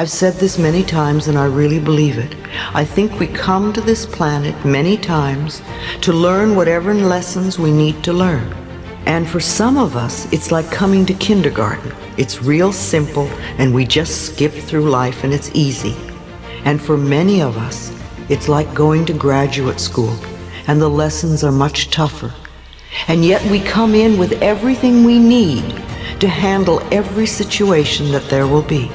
I've said this many times and I really believe it. I think we come to this planet many times to learn whatever lessons we need to learn. And for some of us, it's like coming to kindergarten. It's real simple and we just skip through life and it's easy. And for many of us, it's like going to graduate school and the lessons are much tougher. And yet we come in with everything we need to handle every situation that there will be.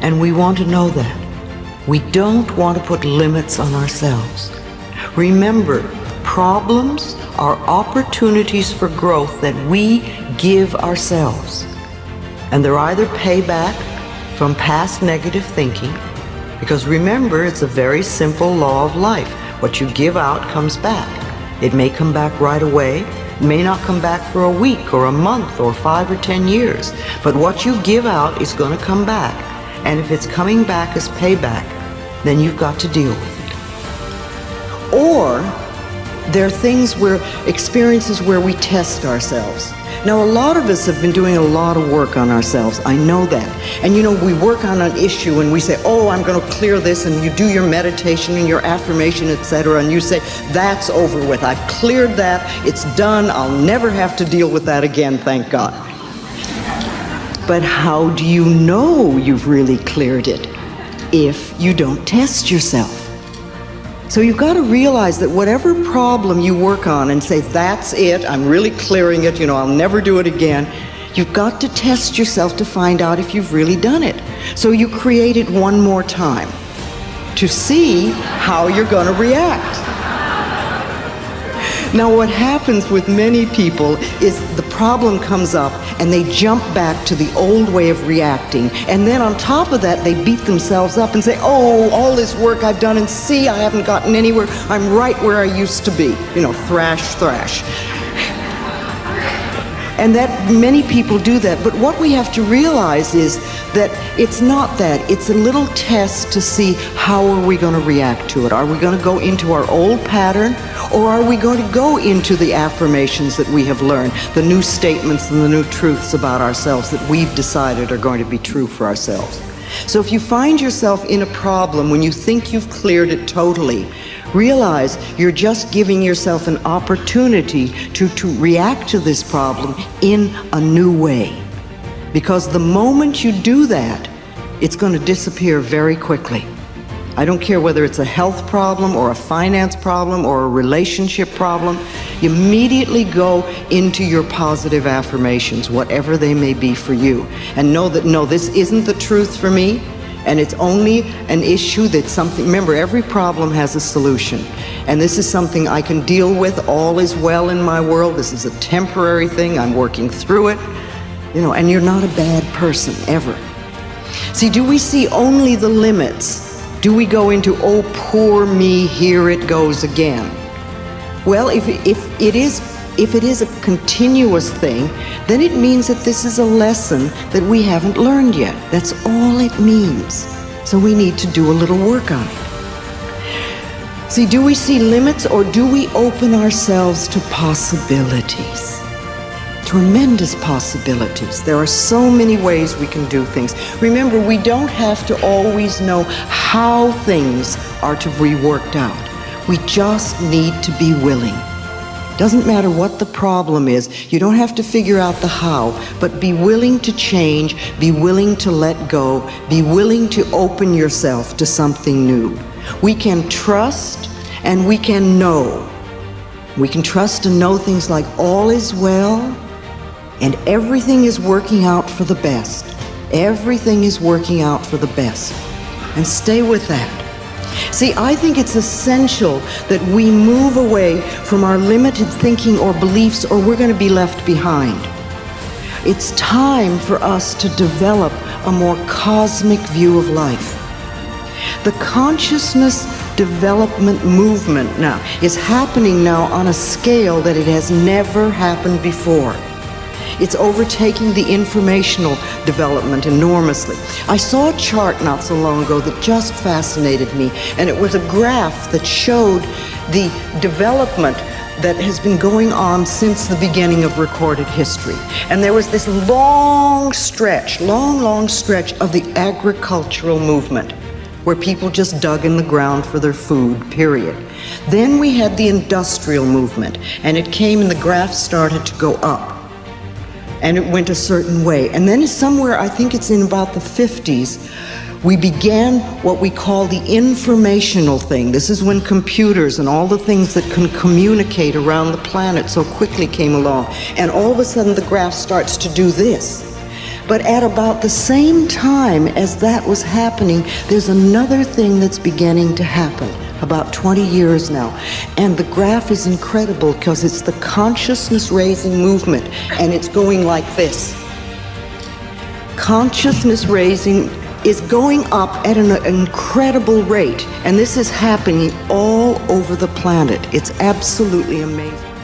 And we want to know that. We don't want to put limits on ourselves. Remember, problems are opportunities for growth that we give ourselves. And they're either payback from past negative thinking, because remember, it's a very simple law of life. What you give out comes back. It may come back right away, it may not come back for a week or a month or 5 or 10 years, but what you give out is going to come back. And if it's coming back as payback, then you've got to deal with it. Or there are experiences where we test ourselves. Now, a lot of us have been doing a lot of work on ourselves. I know that. And we work on an issue and we say, oh, I'm going to clear this, and you do your meditation and your affirmation, etc. And you say, that's over with. I've cleared that. It's done. I'll never have to deal with that again, thank God. But how do you know you've really cleared it if you don't test yourself? So you've got to realize that whatever problem you work on and say, that's it, I'm really clearing it, I'll never do it again, you've got to test yourself to find out if you've really done it. So you create it one more time to see how you're going to react. Now, what happens with many people is the problem comes up and they jump back to the old way of reacting. And then on top of that, they beat themselves up and say, oh, all this work I've done, and see, I haven't gotten anywhere. I'm right where I used to be. Thrash. And that many people do that. But what we have to realize is that it's not that. It's a little test to see how are we going to react to it. Are we going to go into our old pattern, or are we going to go into the affirmations that we have learned, the new statements and the new truths about ourselves that we've decided are going to be true for ourselves? So if you find yourself in a problem when you think you've cleared it totally, realize you're just giving yourself an opportunity to react to this problem in a new way. Because the moment you do that, it's going to disappear very quickly. I don't care whether it's a health problem or a finance problem or a relationship problem. You immediately go into your positive affirmations, whatever they may be for you, and know that, no, this isn't the truth for me, and it's only an issue that's something. Remember, every problem has a solution, and this is something I can deal with. All is well in my world. This is a temporary thing. I'm working through it, and you're not a bad person, ever. See, do we see only the limits? Do we go into, oh, poor me, here it goes again? Well, if it is a continuous thing, then it means that this is a lesson that we haven't learned yet. That's all it means. So we need to do a little work on it. See, do we see limits, or do we open ourselves to possibilities? Tremendous possibilities. There are so many ways we can do things. Remember, we don't have to always know how things are to be worked out. We just need to be willing. Doesn't matter what the problem is. You don't have to figure out the how, but be willing to change, be willing to let go, be willing to open yourself to something new. We can trust and we can know. We can trust and know things like all is well, and everything is working out for the best. Everything is working out for the best. And stay with that. See, I think it's essential that we move away from our limited thinking or beliefs, or we're going to be left behind. It's time for us to develop a more cosmic view of life. The consciousness development movement now is happening now on a scale that it has never happened before. It's overtaking the informational development enormously. I saw a chart not so long ago that just fascinated me, and it was a graph that showed the development that has been going on since the beginning of recorded history. And there was this long stretch of the agricultural movement, where people just dug in the ground for their food, period. Then we had the industrial movement, and it came and the graph started to go up. And it went a certain way. And then somewhere, I think it's in about the 50s, we began what we call the informational thing. This is when computers and all the things that can communicate around the planet so quickly came along. And all of a sudden the graph starts to do this. But at about the same time as that was happening, there's another thing that's beginning to happen, about 20 years now. And the graph is incredible because it's the consciousness raising movement, and it's going like this. Consciousness raising is going up at an incredible rate, and this is happening all over the planet. It's absolutely amazing.